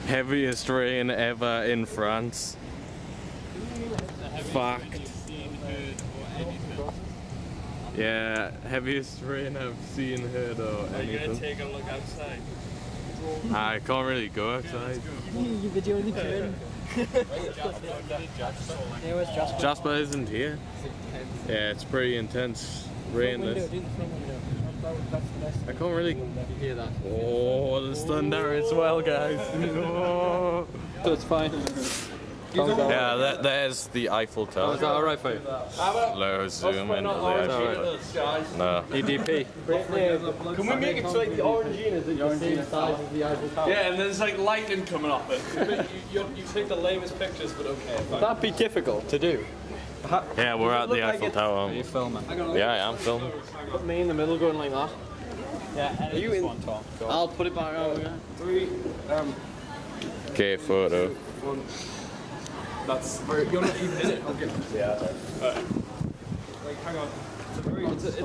Heaviest rain ever in France. Fact. Yeah, heaviest rain I've seen, heard, or anything. Are you gonna take a look outside? I can't really go outside. You videoing the curtain? Jasper isn't here. Yeah, it's pretty intense rain. This. I can't really hear that. Oh, there's thunder as well, guys. Oh. So it's fine. Yeah, there's the Eiffel Tower. Oh, is that alright for you? Low zoom into the Eiffel. No. EDP. Can we make it so like the orangina is the same size as the Eiffel Tower? Yeah, and there's like lightning coming off it. you take the lamest pictures, but okay. Would that be difficult to do? Yeah, we're at the Eiffel Tower. Are you filming? Yeah, I am filming. Put me in the middle going like that. Yeah, are you in one, Tom? I'll put it back over again. 3, Okay, photo. 1. That's very, you're not even in it. Okay. Yeah. Alright. Like, hang on. It's